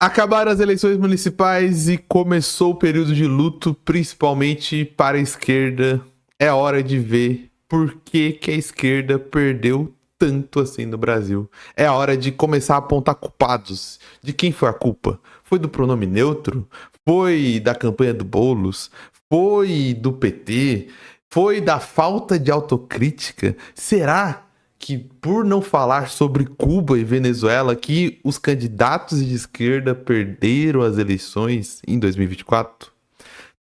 Acabaram as eleições municipais e começou o período de luto, principalmente para a esquerda. É hora de ver por que a esquerda perdeu tanto assim no Brasil. É a hora de começar a apontar culpados. De quem foi a culpa? Foi do pronome neutro? Foi da campanha do Boulos? Foi do PT? Foi da falta de autocrítica? Será que por não falar sobre Cuba e Venezuela, que os candidatos de esquerda perderam as eleições em 2024?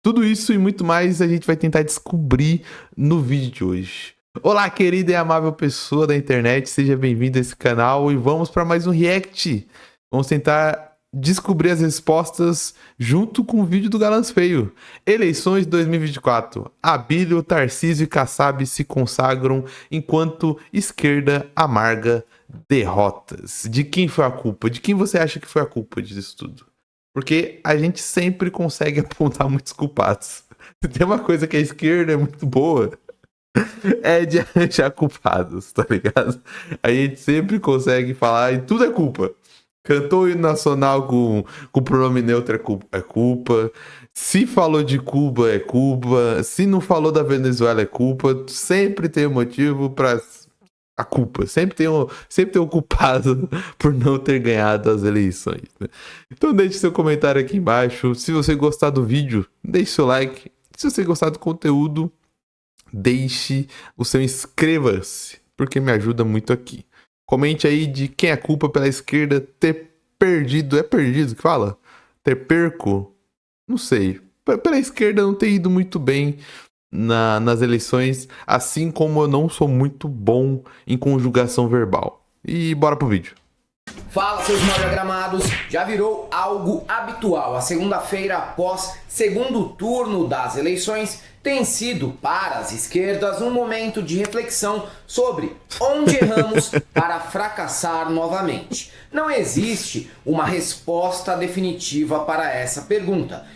Tudo isso e muito mais a gente vai tentar descobrir no vídeo de hoje. Olá, querida e amável pessoa da internet, seja bem-vindo a esse canal e vamos para mais um react. Vamos tentar descobrir as respostas junto com o vídeo do Galãs Feio. Eleições 2024. Abílio, Tarcísio e Kassab se consagram enquanto esquerda amarga derrotas. De quem foi a culpa? De quem você acha que foi a culpa disso tudo? Porque a gente sempre consegue apontar muitos culpados. Tem uma coisa que a esquerda é muito boa, é de achar culpados, tá ligado? A gente sempre consegue falar e tudo é culpa. Cantou o hino nacional com pronome neutro é culpa. Se falou de Cuba é culpa. Se não falou da Venezuela é culpa. Sempre tem um motivo pra a culpa. Sempre tem um culpado por não ter ganhado as eleições, né? Então deixe seu comentário aqui embaixo. Se você gostar do vídeo, deixe seu like. Se você gostar do conteúdo, deixe o seu inscreva-se, porque me ajuda muito aqui. Comente aí de quem é a culpa pela esquerda ter perdido. É perdido que fala? Ter perco? Não sei. Pela esquerda não ter ido muito bem nas eleições, assim como eu não sou muito bom em conjugação verbal. E bora pro vídeo. Fala, seus mal diagramados! Já virou algo habitual. A segunda-feira após segundo turno das eleições tem sido, para as esquerdas, um momento de reflexão sobre onde erramos para fracassar novamente. Não existe uma resposta definitiva para essa pergunta.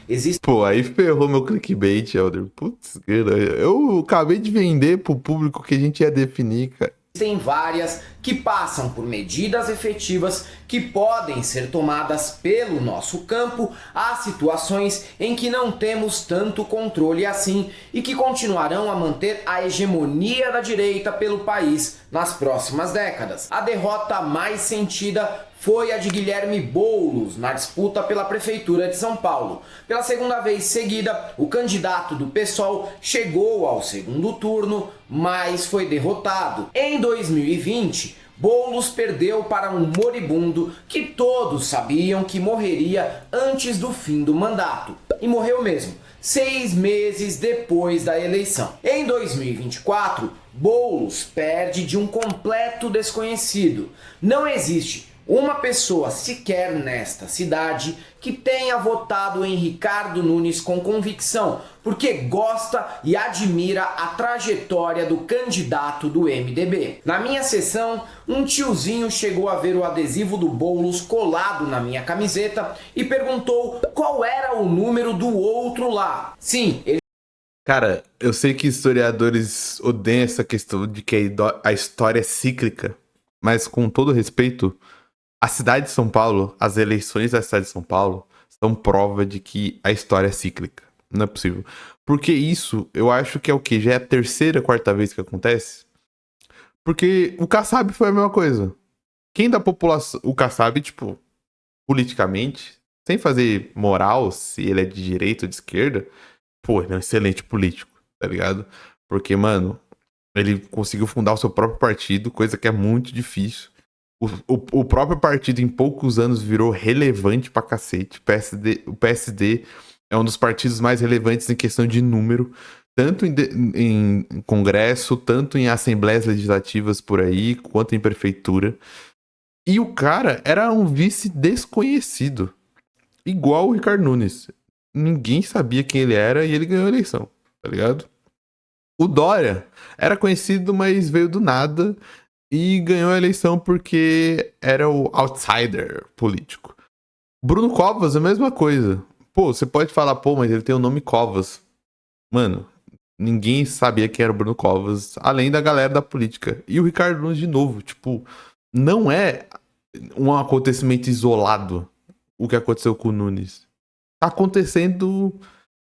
Pô, aí ferrou meu clickbait, Elder. Putz, eu acabei de vender pro público que a gente ia definir, cara. Existem várias que passam por medidas efetivas que podem ser tomadas pelo nosso campo. Há situações em que não temos tanto controle assim e que continuarão a manter a hegemonia da direita pelo país nas próximas décadas. A derrota mais sentida foi a de Guilherme Boulos na disputa pela Prefeitura de São Paulo. Pela segunda vez seguida, o candidato do PSOL chegou ao segundo turno, mas foi derrotado. Em 2020, Boulos perdeu para um moribundo que todos sabiam que morreria antes do fim do mandato. E morreu mesmo, 6 meses depois da eleição. Em 2024, Boulos perde de um completo desconhecido. Não existe uma pessoa sequer nesta cidade que tenha votado em Ricardo Nunes com convicção, porque gosta e admira a trajetória do candidato do MDB. Na minha sessão, um tiozinho chegou a ver o adesivo do Boulos colado na minha camiseta e perguntou qual era o número do outro lá. Sim, ele... Cara, eu sei que historiadores odeiam essa questão de que a história é cíclica, mas com todo respeito, a cidade de São Paulo, as eleições da cidade de São Paulo, são prova de que a história é cíclica. Não é possível. Porque isso, eu acho que é o quê? Já é a terceira, quarta vez que acontece? Porque o Kassab foi a mesma coisa. Quem da população... O Kassab, tipo, politicamente, sem fazer moral, se ele é de direita ou de esquerda, pô, ele é um excelente político, tá ligado? Porque, mano, ele conseguiu fundar o seu próprio partido, coisa que é muito difícil. O próprio partido em poucos anos virou relevante pra cacete. O PSD é um dos partidos mais relevantes em questão de número, tanto em congresso, tanto em assembleias legislativas por aí, quanto em prefeitura. E o cara era um vice desconhecido, igual o Ricardo Nunes. Ninguém sabia quem ele era e ele ganhou a eleição, tá ligado? O Dória era conhecido, mas veio do nada e ganhou a eleição porque era o outsider político. Bruno Covas, a mesma coisa. Pô, você pode falar, pô, mas ele tem o nome Covas. Mano, ninguém sabia quem era o Bruno Covas, além da galera da política. E o Ricardo Nunes, de novo, tipo, não é um acontecimento isolado. o que aconteceu com o Nunes. Tá acontecendo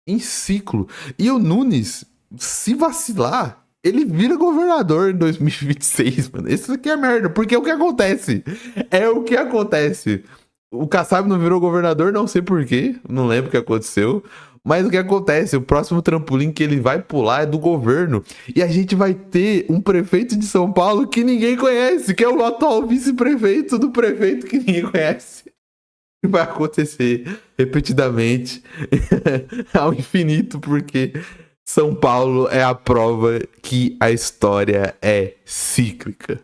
em ciclo. E o Nunes, se vacilar, ele vira governador em 2026, mano. Isso aqui é merda, porque é o que acontece. É o que acontece. O Kassab não virou governador, não sei porquê, não lembro o que aconteceu. Mas o que acontece? O próximo trampolim que ele vai pular é do governo. E a gente vai ter um prefeito de São Paulo que ninguém conhece, que é o atual vice-prefeito do prefeito que ninguém conhece. Vai acontecer repetidamente ao infinito, porque São Paulo é a prova que a história é cíclica.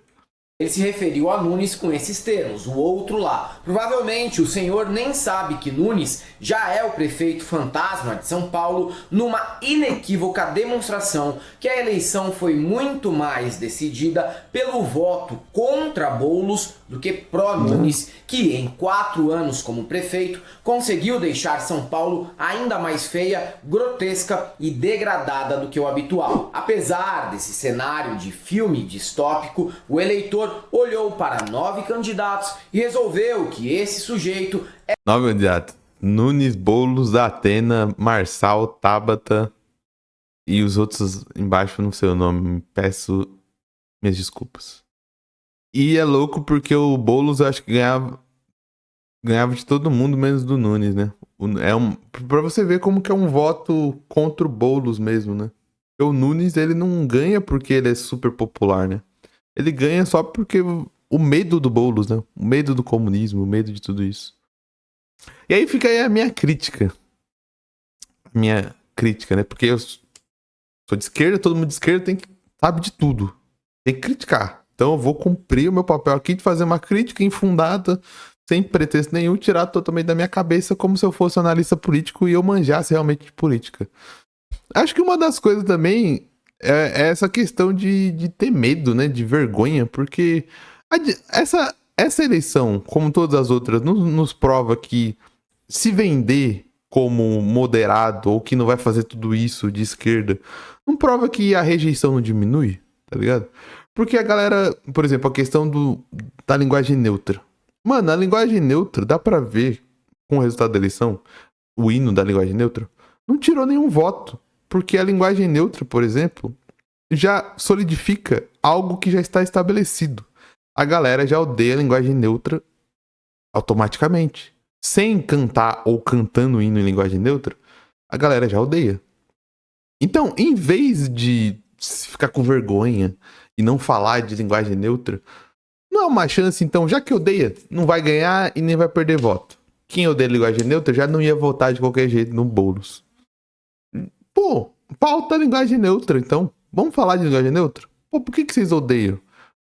Ele se referiu a Nunes com esses termos, o outro lá. Provavelmente o senhor nem sabe que Nunes já é o prefeito fantasma de São Paulo, numa inequívoca demonstração que a eleição foi muito mais decidida pelo voto contra Boulos do que pró-Nunes, que em 4 anos como prefeito conseguiu deixar São Paulo ainda mais feia, grotesca e degradada do que o habitual. Apesar desse cenário de filme distópico, o eleitor olhou para 9 candidatos e resolveu que esse sujeito é... 9 candidatos. Nunes, Boulos, Atena, Marçal, Tabata e os outros embaixo não sei o nome. Peço minhas desculpas. E é louco porque o Boulos eu acho que ganhava de todo mundo menos do Nunes, né? Pra você ver como que é um voto contra o Boulos mesmo, né? Porque o Nunes ele não ganha porque ele é super popular, né? Ele ganha só porque o medo do Boulos, né? O medo do comunismo, o medo de tudo isso. E aí fica aí a minha crítica. Minha crítica, né? Porque eu sou de esquerda, todo mundo de esquerda sabe de tudo. Tem que criticar. Então eu vou cumprir o meu papel aqui de fazer uma crítica infundada, sem pretexto nenhum, tirar totalmente da minha cabeça como se eu fosse analista político e eu manjasse realmente de política. Acho que uma das coisas também é essa questão de ter medo, né? De vergonha, porque essa eleição, como todas as outras, nos prova que se vender como moderado ou que não vai fazer tudo isso de esquerda, não prova que a rejeição não diminui, tá ligado? Porque a galera, por exemplo, a questão da linguagem neutra. Mano, a linguagem neutra, dá pra ver com o resultado da eleição, o hino da linguagem neutra, não tirou nenhum voto. Porque a linguagem neutra, por exemplo, já solidifica algo que já está estabelecido. A galera já odeia a linguagem neutra automaticamente. Sem cantar ou cantando o hino em linguagem neutra, a galera já odeia. Então, em vez de ficar com vergonha e não falar de linguagem neutra, não é uma chance, então, já que odeia, não vai ganhar e nem vai perder voto. Quem odeia linguagem neutra já não ia votar de qualquer jeito no Boulos. Pô, pauta a linguagem neutra, então. Vamos falar de linguagem neutra? Pô, por que vocês odeiam?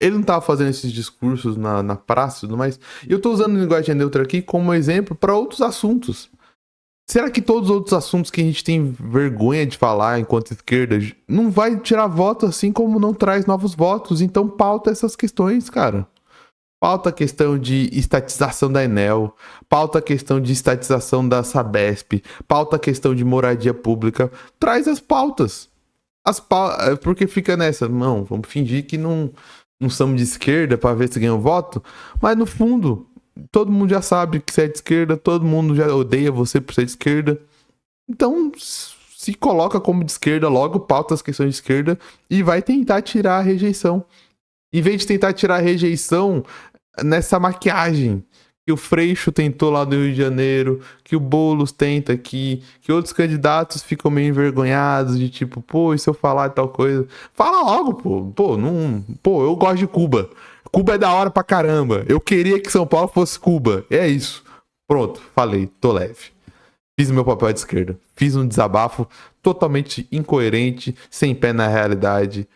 Ele não tava fazendo esses discursos na praça e tudo mais. E eu tô usando linguagem neutra aqui como exemplo para outros assuntos. Será que todos os outros assuntos que a gente tem vergonha de falar enquanto esquerda não vai tirar voto assim como não traz novos votos? Então pauta essas questões, cara. Pauta a questão de estatização da Enel, pauta a questão de estatização da Sabesp, pauta a questão de moradia pública. Traz as pautas. Porque fica nessa, não, vamos fingir que não somos de esquerda para ver se ganha um voto, mas no fundo, todo mundo já sabe que você é de esquerda, todo mundo já odeia você por ser de esquerda. Então, se coloca como de esquerda, logo pauta as questões de esquerda e vai tentar tirar a rejeição. Em vez de tentar tirar a rejeição nessa maquiagem que o Freixo tentou lá no Rio de Janeiro, que o Boulos tenta aqui, que outros candidatos ficam meio envergonhados de tipo, pô, e se eu falar tal coisa? Fala logo, pô, eu gosto de Cuba. Cuba é da hora pra caramba. Eu queria que São Paulo fosse Cuba. É isso. Pronto, falei, tô leve. Fiz o meu papel de esquerda. Fiz um desabafo totalmente incoerente, sem pé na realidade.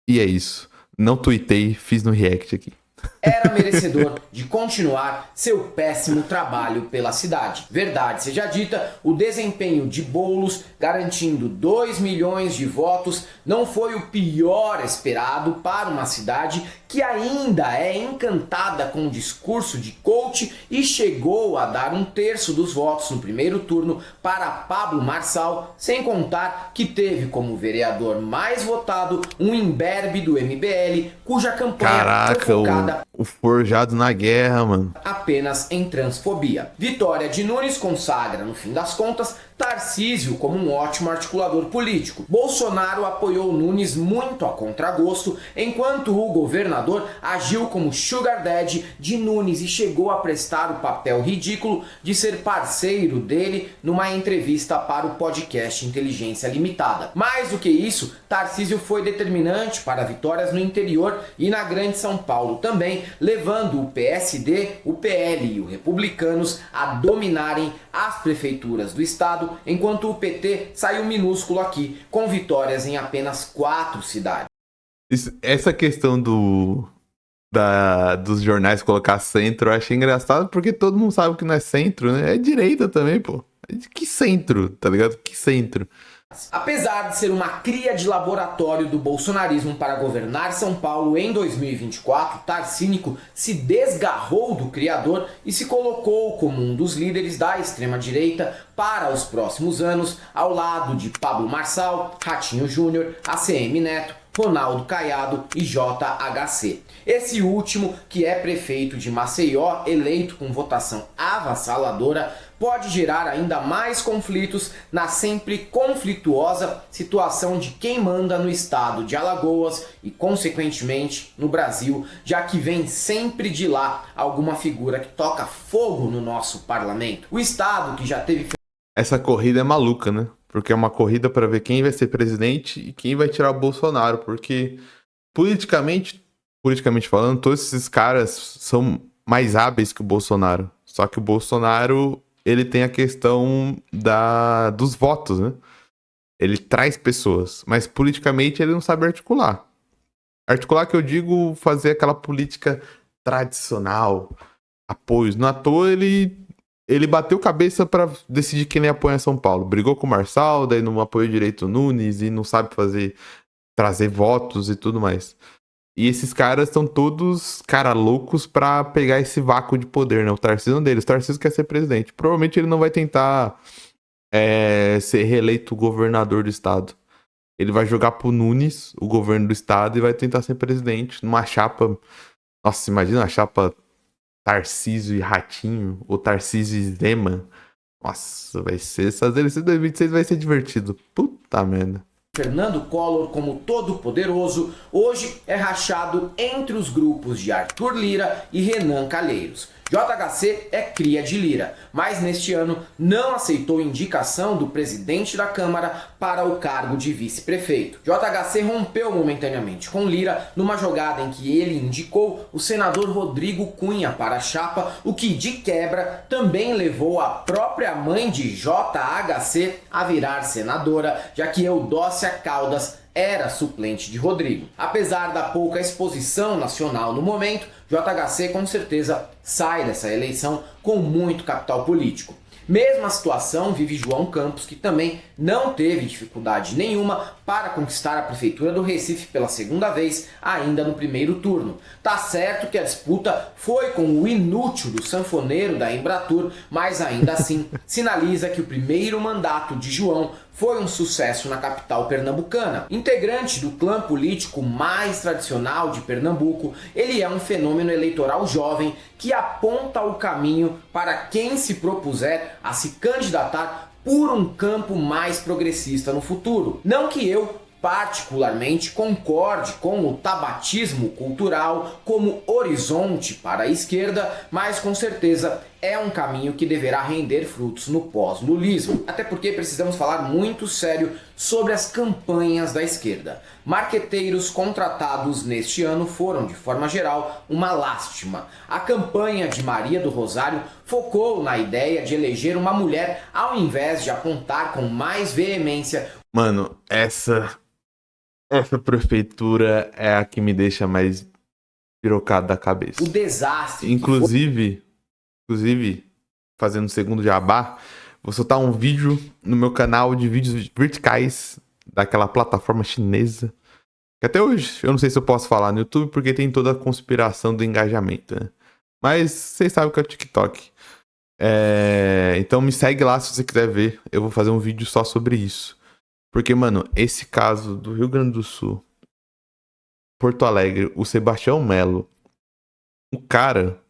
E é isso. Não tuitei, fiz no react aqui. Era merecedor de continuar seu péssimo trabalho pela cidade. Verdade seja dita, o desempenho de Boulos, garantindo 2 milhões de votos, não foi o pior esperado para uma cidade que ainda é encantada com o discurso de coach e chegou a dar 1/3 dos votos no primeiro turno para Pablo Marçal, sem contar que teve como vereador mais votado um imberbe do MBL, cuja campanha foi focada baseada O forjado na guerra, mano. apenas em transfobia. Vitória de Nunes consagra, no fim das contas, Tarcísio como um ótimo articulador político. Bolsonaro apoiou Nunes muito a contragosto, enquanto o governador agiu como sugar daddy de Nunes e chegou a prestar o papel ridículo de ser parceiro dele numa entrevista para o podcast Inteligência Limitada. Mais do que isso, Tarcísio foi determinante para vitórias no interior e na Grande São Paulo também, levando o PSD, o PL e os republicanos a dominarem as prefeituras do estado, enquanto o PT saiu minúsculo aqui, com vitórias em apenas 4 cidades. Essa questão dos jornais colocar centro, eu achei engraçado porque todo mundo sabe que não é centro, né? É direita também, pô. Que centro, tá ligado? Que centro. Apesar de ser uma cria de laboratório do bolsonarismo para governar São Paulo em 2024, Tarcínico se desgarrou do criador e se colocou como um dos líderes da extrema-direita para os próximos anos, ao lado de Pablo Marçal, Ratinho Júnior, ACM Neto, Ronaldo Caiado e JHC. Esse último, que é prefeito de Maceió, eleito com votação avassaladora, pode gerar ainda mais conflitos na sempre conflituosa situação de quem manda no estado de Alagoas e, consequentemente, no Brasil, já que vem sempre de lá alguma figura que toca fogo no nosso parlamento. O estado que já teve... Essa corrida é maluca, né? Porque é uma corrida para ver quem vai ser presidente e quem vai tirar o Bolsonaro. Porque, politicamente falando, todos esses caras são mais hábeis que o Bolsonaro. Só que o Bolsonaro, ele tem a questão dos votos, né? Ele traz pessoas, mas politicamente ele não sabe articular. Articular que eu digo fazer aquela política tradicional, apoios. Não à toa ele bateu cabeça pra decidir quem ele apoia em São Paulo. Brigou com o Marçal, daí não apoiou direito o Nunes e não sabe trazer votos e tudo mais. E esses caras estão todos, loucos pra pegar esse vácuo de poder, né? O Tarcísio é um deles. O Tarcísio quer ser presidente. Provavelmente ele não vai tentar ser reeleito governador do estado. Ele vai jogar pro Nunes, o governo do estado, e vai tentar ser presidente numa chapa... Nossa, imagina uma chapa Tarcísio e Ratinho, ou Tarcísio e Zema. Nossa, vai ser... Essas eleições de 2026 vai ser divertido. Puta merda. Fernando Collor, como todo-poderoso, hoje é rachado entre os grupos de Arthur Lira e Renan Calheiros. JHC é cria de Lira, mas neste ano não aceitou indicação do presidente da Câmara para o cargo de vice-prefeito. JHC rompeu momentaneamente com Lira numa jogada em que ele indicou o senador Rodrigo Cunha para a chapa, o que de quebra também levou a própria mãe de JHC a virar senadora, já que Eudócia Caldas era suplente de Rodrigo. Apesar da pouca exposição nacional no momento, JHC com certeza sai dessa eleição com muito capital político. Mesma situação vive João Campos, que também não teve dificuldade nenhuma para conquistar a prefeitura do Recife pela segunda vez, ainda no primeiro turno. Tá certo que a disputa foi com o inútil do sanfoneiro da Embratur, mas ainda assim sinaliza que o primeiro mandato de João foi um sucesso na capital pernambucana. Integrante do clã político mais tradicional de Pernambuco, ele é um fenômeno eleitoral jovem que aponta o caminho para quem se propuser a se candidatar por um campo mais progressista no futuro. Não que eu particularmente concorde com o tabatismo cultural como horizonte para a esquerda, mas com certeza é um caminho que deverá render frutos no pós-lulismo. Até porque precisamos falar muito sério sobre as campanhas da esquerda. Marqueteiros contratados neste ano foram, de forma geral, uma lástima. A campanha de Maria do Rosário focou na ideia de eleger uma mulher ao invés de apontar com mais veemência. Mano, essa prefeitura é a que me deixa mais pirocado da cabeça. O desastre. Inclusive, fazendo um segundo jabá, vou soltar um vídeo no meu canal de vídeos verticais daquela plataforma chinesa. Que até hoje, eu não sei se eu posso falar no YouTube, porque tem toda a conspiração do engajamento, né? Mas vocês sabem que é o TikTok. Então me segue lá se você quiser ver. Eu vou fazer um vídeo só sobre isso. Porque, mano, esse caso do Rio Grande do Sul, Porto Alegre, o Sebastião Melo O cara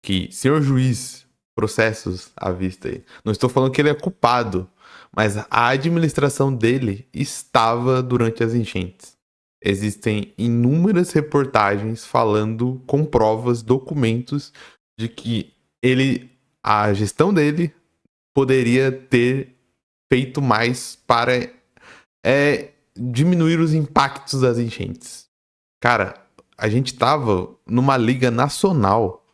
que, senhor juiz, processos à vista aí, não estou falando que ele é culpado, mas a administração dele estava durante as enchentes. Existem inúmeras reportagens falando com provas, documentos de que a gestão dele poderia ter feito mais para diminuir os impactos das enchentes. Cara, a gente tava numa liga nacional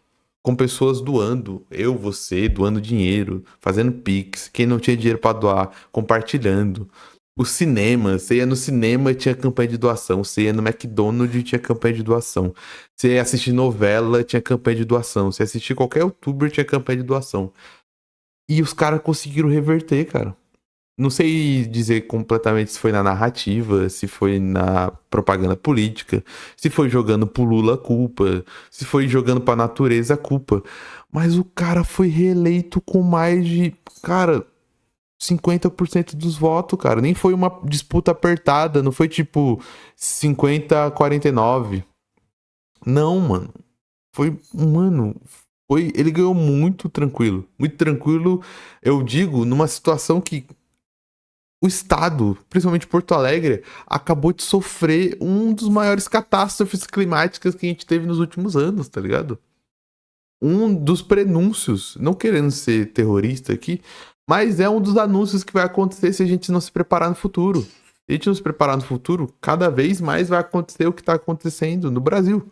com pessoas doando, eu, você, doando dinheiro, fazendo pix, quem não tinha dinheiro para doar, compartilhando. O cinema, você ia no cinema e tinha campanha de doação, você ia no McDonald's e tinha campanha de doação, você ia assistir novela, tinha campanha de doação, você ia assistir qualquer youtuber, tinha campanha de doação. E os caras conseguiram reverter, cara. Não sei dizer completamente se foi na narrativa, se foi na propaganda política, se foi jogando pro Lula a culpa, se foi jogando pra natureza a culpa. Mas o cara foi reeleito com mais de, cara, 50% dos votos, cara. Nem foi uma disputa apertada, não foi tipo 50-49. Não, mano. Ele ganhou muito tranquilo. Muito tranquilo, eu digo, numa situação que o estado, principalmente Porto Alegre, acabou de sofrer um dos maiores catástrofes climáticas que a gente teve nos últimos anos, tá ligado? Um dos prenúncios, não querendo ser terrorista aqui, mas é um dos anúncios que vai acontecer se a gente não se preparar no futuro. Se a gente não se preparar no futuro, cada vez mais vai acontecer o que tá acontecendo no Brasil.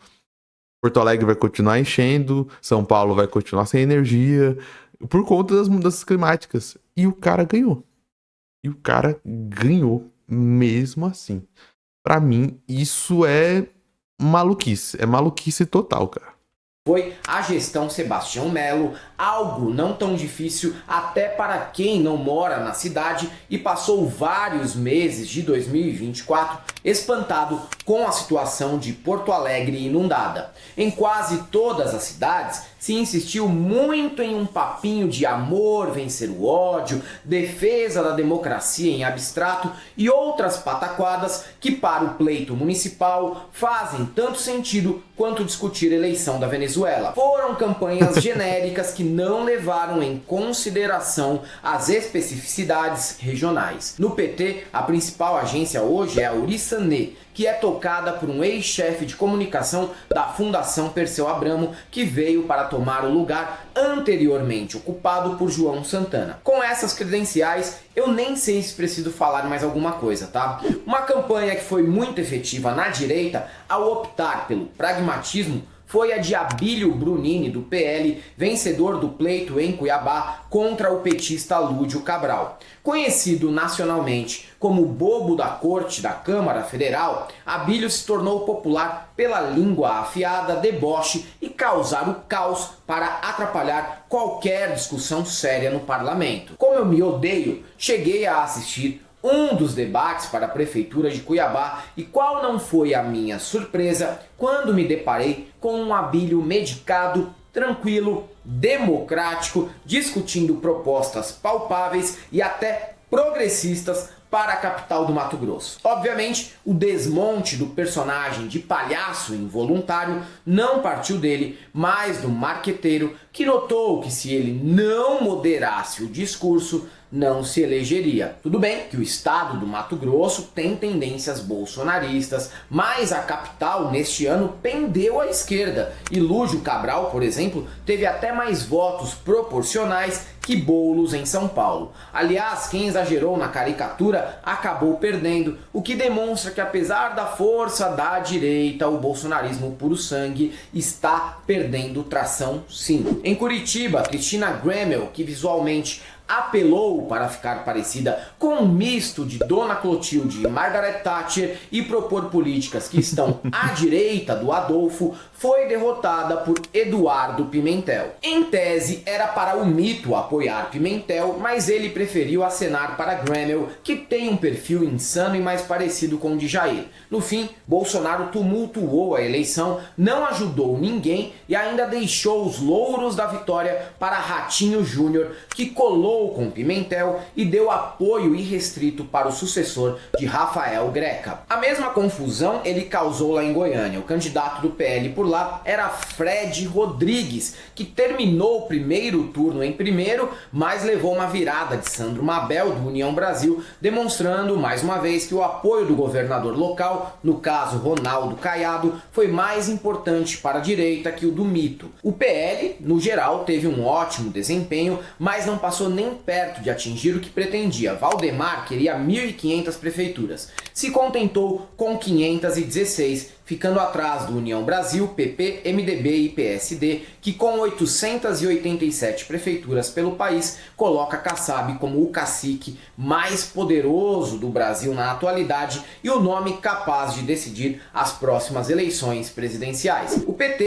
Porto Alegre vai continuar enchendo, São Paulo vai continuar sem energia, por conta das mudanças climáticas. E o cara ganhou. E o cara ganhou mesmo assim. Pra mim, isso é maluquice. É maluquice total, cara. Foi a gestão Sebastião Melo, algo não tão difícil até para quem não mora na cidade e passou vários meses de 2024 espantado com a situação de Porto Alegre inundada. Em quase todas as cidades se insistiu muito em um papinho de amor vencer o ódio, defesa da democracia em abstrato e outras pataquadas que para o pleito municipal fazem tanto sentido quanto discutir a eleição da Venezuela. Foram campanhas genéricas que não levaram em consideração as especificidades regionais. No PT, a principal agência hoje é a Uriçanê, que é tocada por um ex-chefe de comunicação da Fundação Perseu Abramo, que veio para tomar o lugar anteriormente ocupado por João Santana. Com essas credenciais, eu nem sei se preciso falar mais alguma coisa, tá? Uma campanha que foi muito efetiva na direita ao optar pelo pragmatismo foi a de Abílio Brunini, do PL, vencedor do pleito em Cuiabá contra o petista Lúdio Cabral. Conhecido nacionalmente como o bobo da corte da Câmara Federal, Abílio se tornou popular pela língua afiada, deboche e causar o caos para atrapalhar qualquer discussão séria no parlamento. Como eu me odeio, cheguei a assistir um dos debates para a Prefeitura de Cuiabá e qual não foi a minha surpresa quando me deparei com um Abílio medicado, tranquilo, democrático, discutindo propostas palpáveis e até progressistas para a capital do Mato Grosso. Obviamente, o desmonte do personagem de palhaço involuntário não partiu dele, mas do marqueteiro que notou que se ele não moderasse o discurso, não se elegeria. Tudo bem que o estado do Mato Grosso tem tendências bolsonaristas, mas a capital neste ano pendeu à esquerda e Lúdio Cabral, por exemplo, teve até mais votos proporcionais que Boulos em São Paulo. Aliás, quem exagerou na caricatura acabou perdendo, o que demonstra que apesar da força da direita, o bolsonarismo puro sangue está perdendo tração sim. Em Curitiba, Cristina Gremel, que visualmente apelou para ficar parecida com um misto de Dona Clotilde e Margaret Thatcher e propor políticas que estão à direita do Adolfo, foi derrotada por Eduardo Pimentel. Em tese, era para o mito apoiar Pimentel, mas ele preferiu acenar para Gremel, que tem um perfil insano e mais parecido com o de Jair. No fim, Bolsonaro tumultuou a eleição, não ajudou ninguém e ainda deixou os louros da vitória para Ratinho Júnior, que colou alinhou com Pimentel e deu apoio irrestrito para o sucessor de Rafael Greca. A mesma confusão ele causou lá em Goiânia. O candidato do PL por lá era Fred Rodrigues, que terminou o primeiro turno em primeiro, mas levou uma virada de Sandro Mabel, do União Brasil, demonstrando mais uma vez que o apoio do governador local, no caso Ronaldo Caiado, foi mais importante para a direita que o do mito. O PL, no geral, teve um ótimo desempenho, mas não passou nem perto de atingir o que pretendia. Valdemar queria 1.500 prefeituras. Se contentou com 516, ficando atrás do União Brasil, PP, MDB e PSD, que com 887 prefeituras pelo país, coloca Kassab como o cacique mais poderoso do Brasil na atualidade e o nome capaz de decidir as próximas eleições presidenciais. O PT...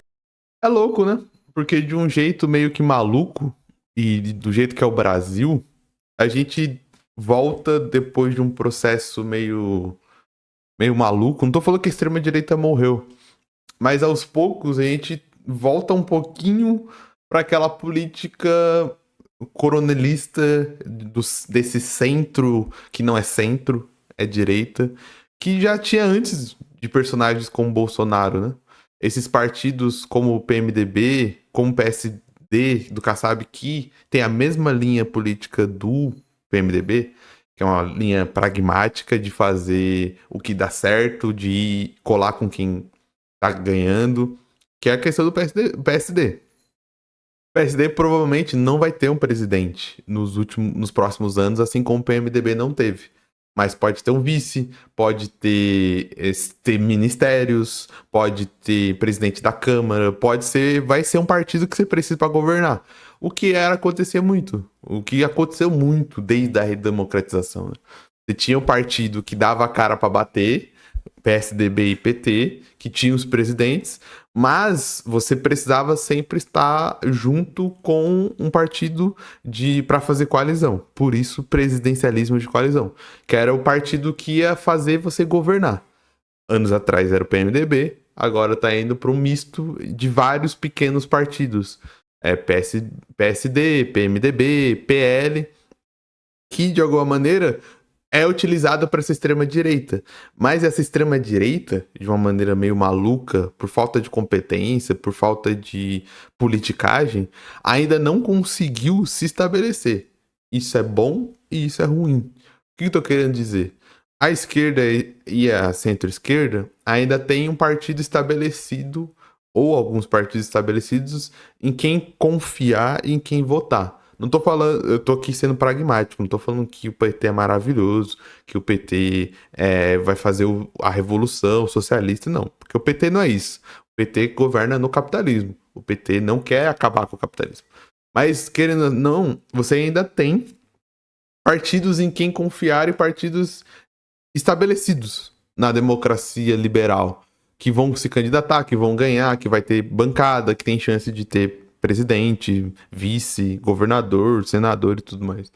É louco, né? Porque de um jeito meio que maluco, e do jeito que é o Brasil, a gente volta depois de um processo meio maluco. Não tô falando que a extrema-direita morreu, mas aos poucos a gente volta um pouquinho para aquela política coronelista desse centro, que não é centro, é direita, que já tinha antes de personagens como Bolsonaro, né? Esses partidos como o PMDB, como o PSD do Kassab, que tem a mesma linha política do PMDB, que é uma linha pragmática de fazer o que dá certo, de ir colar com quem tá ganhando, que é a questão do PSD. O PSD provavelmente não vai ter um presidente nos próximos anos, assim como o PMDB não teve. Mas pode ter um vice, pode ter ministérios, pode ter presidente da Câmara, vai ser um partido que você precisa para governar. O que acontecia muito, o que aconteceu muito desde a redemocratização, né? Você tinha um partido que dava a cara para bater, PSDB e PT, que tinham os presidentes, mas você precisava sempre estar junto com um partido para fazer coalizão. Por isso, presidencialismo de coalizão, que era o partido que ia fazer você governar. Anos atrás era o PMDB, agora está indo para um misto de vários pequenos partidos. PSD, PMDB, PL, que de alguma maneira é utilizado para essa extrema-direita. Mas essa extrema-direita, de uma maneira meio maluca, por falta de competência, por falta de politicagem, ainda não conseguiu se estabelecer. Isso é bom e isso é ruim. O que eu estou querendo dizer? A esquerda e a centro-esquerda ainda tem um partido estabelecido, ou alguns partidos estabelecidos, em quem confiar e em quem votar. Não tô falando, eu tô aqui sendo pragmático, não tô falando que o PT é maravilhoso, que o PT vai fazer a revolução socialista, não. Porque o PT não é isso. O PT governa no capitalismo. O PT não quer acabar com o capitalismo. Mas, querendo ou não, você ainda tem partidos em quem confiar e partidos estabelecidos na democracia liberal, que vão se candidatar, que vão ganhar, que vai ter bancada, que tem chance de ter presidente, vice, governador, senador e tudo mais.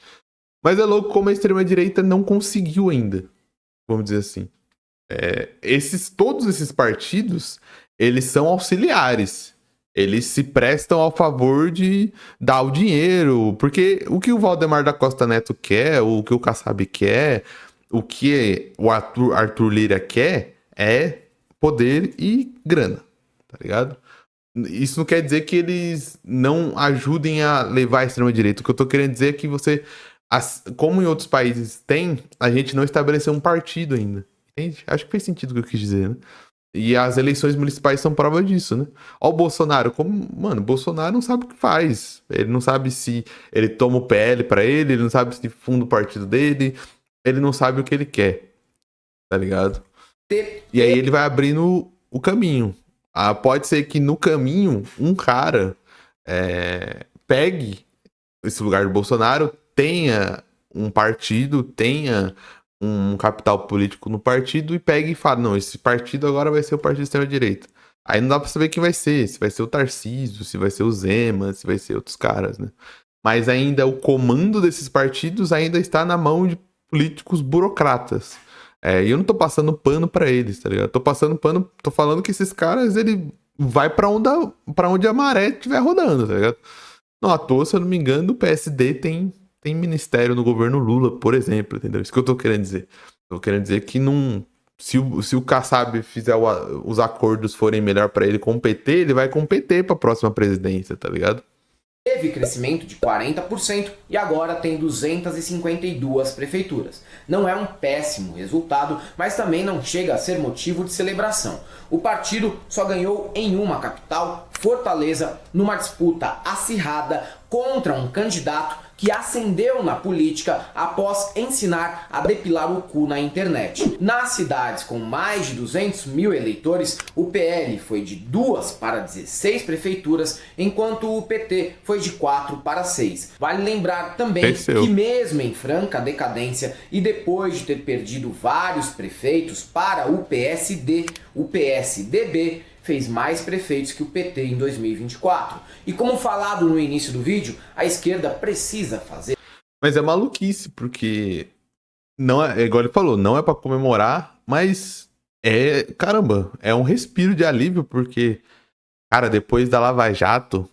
Mas é louco como a extrema-direita não conseguiu ainda, vamos dizer assim. Todos esses partidos, eles são auxiliares. Eles se prestam ao favor de dar o dinheiro, porque o que o Valdemar da Costa Neto quer, o que o Kassab quer, o que o Arthur Lira quer é poder e grana, tá ligado? Isso não quer dizer que eles não ajudem a levar a extrema-direita. O que eu tô querendo dizer é que como em outros países tem, a gente não estabeleceu um partido ainda. Entende? Acho que fez sentido o que eu quis dizer, né? E as eleições municipais são prova disso, né? Ó o Bolsonaro, mano, o Bolsonaro não sabe o que faz. Ele não sabe se ele toma o PL pra ele não sabe se funda o partido dele, ele não sabe o que ele quer, tá ligado? E aí ele vai abrindo o caminho. Pode ser que no caminho um cara pegue esse lugar do Bolsonaro, tenha um partido, tenha um capital político no partido e pegue e fale, não, esse partido agora vai ser o partido de extrema-direita. Aí não dá pra saber quem vai ser, se vai ser o Tarcísio, se vai ser o Zema, se vai ser outros caras, né? Mas ainda o comando desses partidos ainda está na mão de políticos burocratas. E eu não tô passando pano pra eles, tá ligado? Tô passando pano, tô falando que esses caras, ele vai pra onde a maré estiver rodando, tá ligado? Não à toa, se eu não me engano, o PSD tem tem ministério no governo Lula, por exemplo, entendeu? Isso que eu tô querendo dizer. Tô querendo dizer que não... Se o Kassab fizer os acordos forem melhor pra ele com o PT, ele vai com o PT pra próxima presidência, tá ligado? Teve crescimento de 40% e agora tem 252 prefeituras. Não é um péssimo resultado, mas também não chega a ser motivo de celebração. O partido só ganhou em uma capital, Fortaleza, numa disputa acirrada contra um candidato que ascendeu na política após ensinar a depilar o cu na internet. Nas cidades com mais de 200 mil eleitores, o PL foi de 2 para 16 prefeituras, enquanto o PT foi de 4 para 6. Vale lembrar também que mesmo em franca decadência e depois de ter perdido vários prefeitos para o PSD, o PSDB fez mais prefeitos que o PT em 2024. E como falado no início do vídeo, a esquerda precisa fazer... Mas é maluquice, porque não é igual ele falou, não é pra comemorar, mas caramba, é um respiro de alívio, porque, cara, depois da Lava Jato,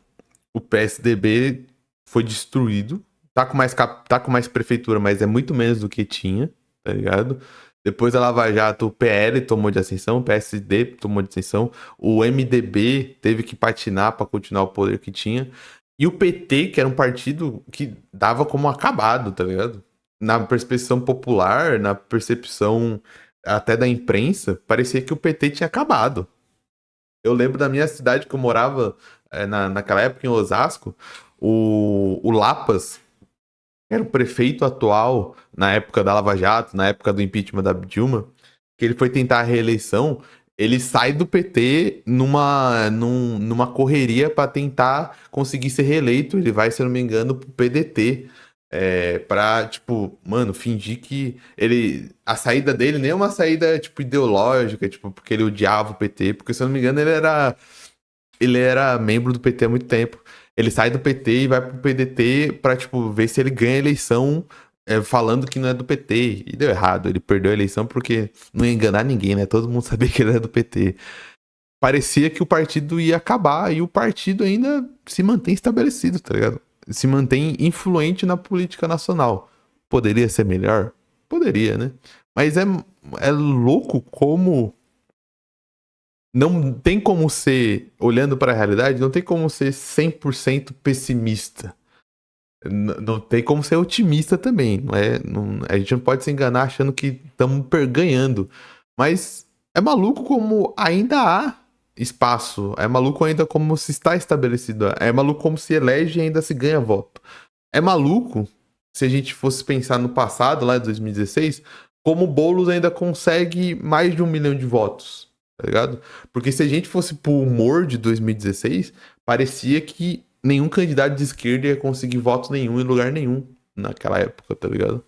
o PSDB foi destruído, tá com mais prefeitura, mas é muito menos do que tinha, tá ligado? Depois da Lava Jato, o PL tomou de ascensão, o PSD tomou de ascensão, o MDB teve que patinar para continuar o poder que tinha, e o PT, que era um partido que dava como acabado, tá ligado? Na percepção popular, na percepção até da imprensa, parecia que o PT tinha acabado. Eu lembro da minha cidade que eu morava, naquela época em Osasco, o Lapas, era o prefeito atual, na época da Lava Jato, na época do impeachment da Dilma, que ele foi tentar a reeleição, ele sai do PT numa correria para tentar conseguir ser reeleito. Ele vai, se eu não me engano, pro PDT, pra, tipo, mano, fingir que a saída dele nem é uma saída, tipo, ideológica, tipo, porque ele odiava o PT, porque, se eu não me engano, ele era membro do PT há muito tempo. Ele sai do PT e vai pro PDT pra, tipo, ver se ele ganha a eleição falando que não é do PT. E deu errado. Ele perdeu a eleição porque não ia enganar ninguém, né? Todo mundo sabia que ele era do PT. Parecia que o partido ia acabar e o partido ainda se mantém estabelecido, tá ligado? Se mantém influente na política nacional. Poderia ser melhor? Poderia, né? Mas é louco como... Não tem como ser, olhando para a realidade, não tem como ser 100% pessimista. Não tem como ser otimista também. A gente não pode se enganar achando que estamos ganhando. Mas é maluco como ainda há espaço. É maluco ainda como se está estabelecido. É maluco como se elege e ainda se ganha voto. É maluco, se a gente fosse pensar no passado, lá em 2016, como o Boulos ainda consegue mais de 1 milhão de votos. Tá ligado? Porque se a gente fosse pro humor de 2016, parecia que nenhum candidato de esquerda ia conseguir voto nenhum em lugar nenhum naquela época, tá ligado?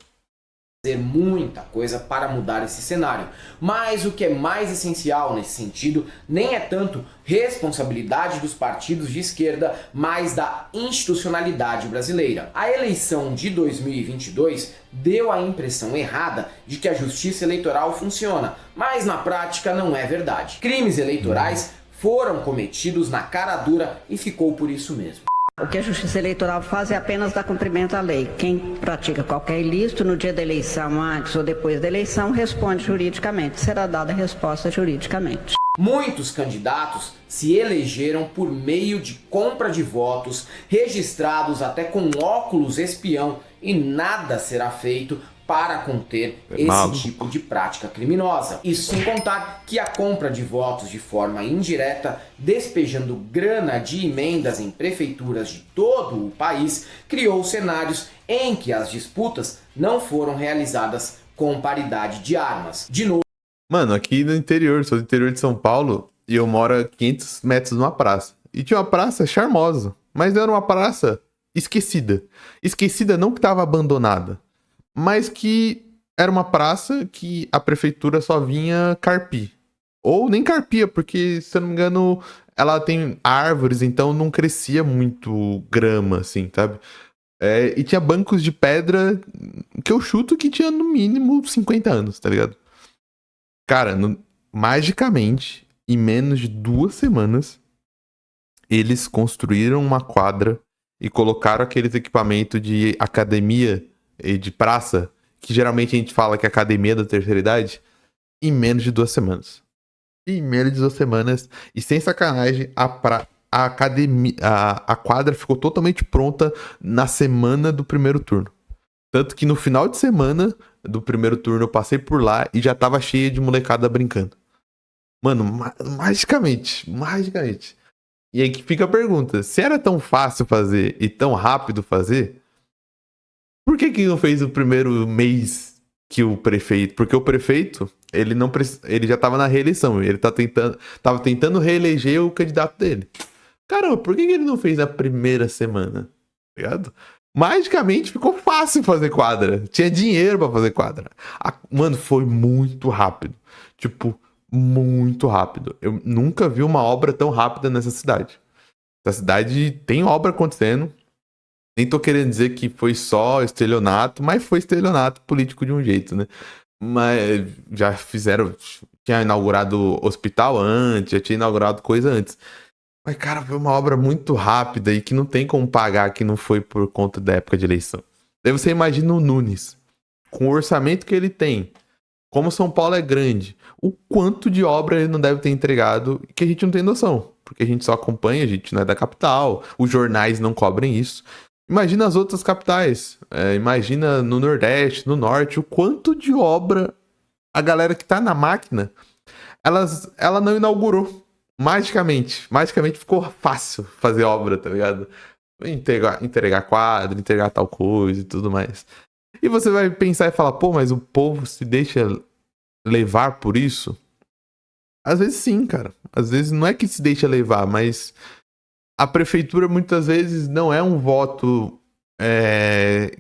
Fazer muita coisa para mudar esse cenário. Mas o que é mais essencial nesse sentido nem é tanto responsabilidade dos partidos de esquerda, mas da institucionalidade brasileira. A eleição de 2022 deu a impressão errada de que a justiça eleitoral funciona, mas na prática não é verdade. Crimes eleitorais foram cometidos na cara dura e ficou por isso mesmo. O que a Justiça Eleitoral faz é apenas dar cumprimento à lei. Quem pratica qualquer ilícito no dia da eleição, antes ou depois da eleição, responde juridicamente. Será dada a resposta juridicamente. Muitos candidatos se elegeram por meio de compra de votos, registrados até com óculos espião, e nada será feito para conter esse tipo de prática criminosa. Isso sem contar que a compra de votos de forma indireta, despejando grana de emendas em prefeituras de todo o país, criou cenários em que as disputas não foram realizadas com paridade de armas. De novo... Mano, aqui no interior, sou do interior de São Paulo, e eu moro a 500 metros de uma praça. E tinha uma praça charmosa, mas era uma praça esquecida. Esquecida não que estava abandonada, mas que era uma praça que a prefeitura só vinha carpir. Ou nem carpia, porque, se eu não me engano, ela tem árvores, então não crescia muito grama, assim, sabe? E tinha bancos de pedra que eu chuto que tinha no mínimo 50 anos, tá ligado? Cara, magicamente, em menos de 2 semanas, eles construíram uma quadra e colocaram aqueles equipamentos de academia e de praça, que geralmente a gente fala que é academia da terceira idade, em menos de 2 semanas. Em menos de 2 semanas, e sem sacanagem, a academia, a quadra ficou totalmente pronta na semana do primeiro turno. Tanto que no final de semana do primeiro turno eu passei por lá e já tava cheia de molecada brincando. Mano, magicamente. E aí que fica a pergunta, se era tão fácil fazer e tão rápido fazer, por que não fez o primeiro mês que o prefeito... Porque o prefeito, ele já tava na reeleição, ele tava tentando reeleger o candidato dele. Caramba, por que ele não fez na primeira semana? Tá ligado? Magicamente ficou fácil fazer quadra. Tinha dinheiro pra fazer quadra. Mano, foi muito rápido. Tipo, muito rápido. Eu nunca vi uma obra tão rápida nessa cidade. Essa cidade tem obra acontecendo. Nem tô querendo dizer que foi só estelionato, mas foi estelionato político de um jeito, né? Mas já fizeram... Tinha inaugurado hospital antes, já tinha inaugurado coisa antes. Mas, cara, foi uma obra muito rápida e que não tem como pagar que não foi por conta da época de eleição. Daí você imagina o Nunes, com o orçamento que ele tem, como São Paulo é grande, o quanto de obra ele não deve ter entregado que a gente não tem noção. Porque a gente só acompanha, a gente não é da capital, os jornais não cobrem isso. Imagina as outras capitais, imagina no Nordeste, no Norte, o quanto de obra a galera que tá na máquina, ela não inaugurou. Magicamente ficou fácil fazer obra, tá ligado? Entregar quadro, entregar tal coisa e tudo mais. E você vai pensar e falar, pô, mas o povo se deixa levar por isso? Às vezes sim, cara. Às vezes não é que se deixa levar, mas a prefeitura muitas vezes não é um voto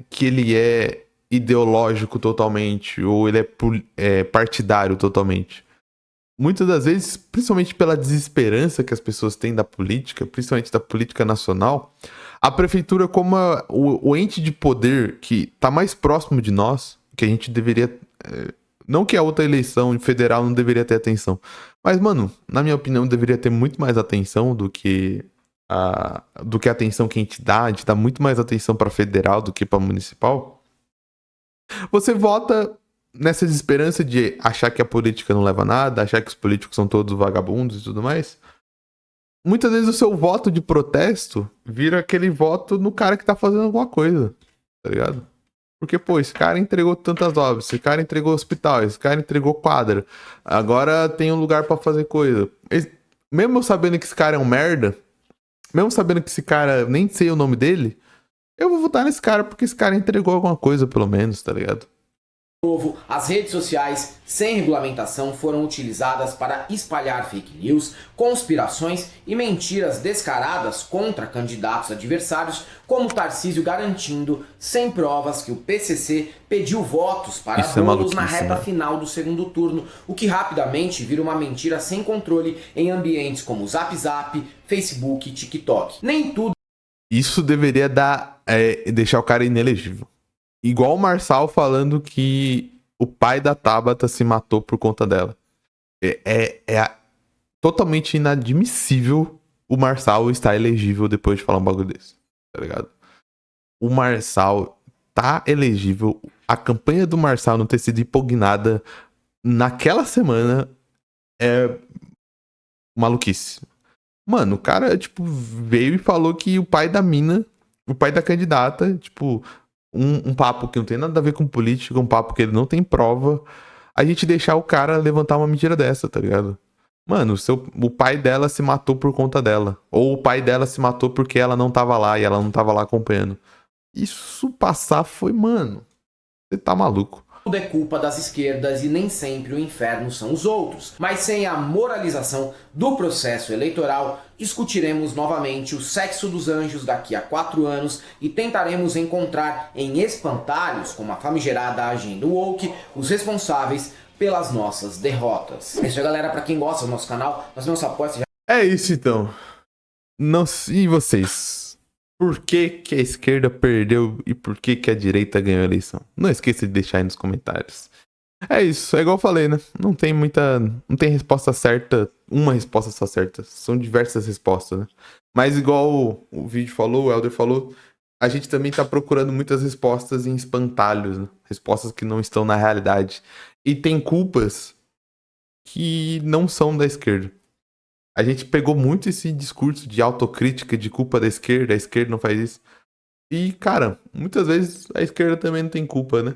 que ele é ideológico totalmente, ou ele é partidário totalmente. Muitas das vezes, principalmente pela desesperança que as pessoas têm da política, principalmente da política nacional, a prefeitura, como o ente de poder que está mais próximo de nós, que a gente deveria... Não que a outra eleição federal não deveria ter atenção, mas, mano, na minha opinião, deveria ter muito mais atenção do que a atenção que a gente dá muito mais atenção para federal do que para municipal. Você vota nessa desesperança de achar que a política não leva a nada, achar que os políticos são todos vagabundos e tudo mais. Muitas vezes o seu voto de protesto vira aquele voto no cara que tá fazendo alguma coisa, tá ligado? Porque, pô, esse cara entregou tantas obras, esse cara entregou hospital, esse cara entregou quadra, agora tem um lugar pra fazer coisa. Mesmo eu sabendo que esse cara é um merda, mesmo sabendo que esse cara, nem sei o nome dele, eu vou votar nesse cara porque esse cara entregou alguma coisa, pelo menos, tá ligado? Novo, as redes sociais sem regulamentação foram utilizadas para espalhar fake news, conspirações e mentiras descaradas contra candidatos adversários, como Tarcísio garantindo, sem provas, que o PCC pediu votos para bolos na reta final do segundo turno, o que rapidamente vira uma mentira sem controle em ambientes como Zap Zap, Facebook e TikTok. Nem tudo... Isso deveria deixar o cara inelegível. Igual o Marçal falando que o pai da Tabata se matou por conta dela. É totalmente inadmissível o Marçal estar elegível depois de falar um bagulho desse. Tá ligado? O Marçal tá elegível. A campanha do Marçal não ter sido impugnada naquela semana é maluquice. Mano, o cara, tipo, veio e falou que o pai da mina, o pai da candidata, tipo... Um papo que não tem nada a ver com política, um papo que ele não tem prova, a gente deixar o cara levantar uma mentira dessa, tá ligado? Mano, o pai dela se matou por conta dela. Ou o pai dela se matou porque ela não tava lá e ela não tava lá acompanhando. Isso passar foi, mano, você tá maluco. Tudo é culpa das esquerdas e nem sempre o inferno são os outros. Mas sem a moralização do processo eleitoral, discutiremos novamente o sexo dos anjos daqui a 4 anos e tentaremos encontrar em espantalhos, como a famigerada agenda woke, os responsáveis pelas nossas derrotas. É isso aí, galera. Pra quem gosta do nosso canal, nós não apoia. É isso, então. E vocês? Por que a esquerda perdeu e por que a direita ganhou a eleição? Não esqueça de deixar aí nos comentários. É isso, é igual eu falei, né? Não tem resposta certa, uma resposta só certa. São diversas respostas, né? Mas igual o vídeo falou, o Elder falou, a gente também tá procurando muitas respostas em espantalhos, né? Respostas que não estão na realidade. E tem culpas que não são da esquerda. A gente pegou muito esse discurso de autocrítica, de culpa da esquerda, a esquerda não faz isso. E, cara, muitas vezes a esquerda também não tem culpa, né?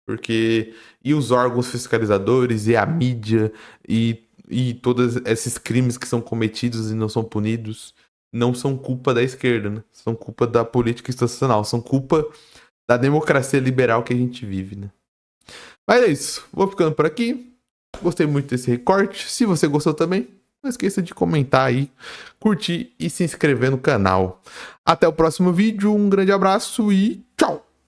Porque e os órgãos fiscalizadores, e a mídia, e todos esses crimes que são cometidos e não são punidos, não são culpa da esquerda, né? São culpa da política institucional, são culpa da democracia liberal que a gente vive, né? Mas é isso, vou ficando por aqui. Gostei muito desse recorte. Se você gostou também, não esqueça de comentar aí, curtir e se inscrever no canal. Até o próximo vídeo, um grande abraço e tchau!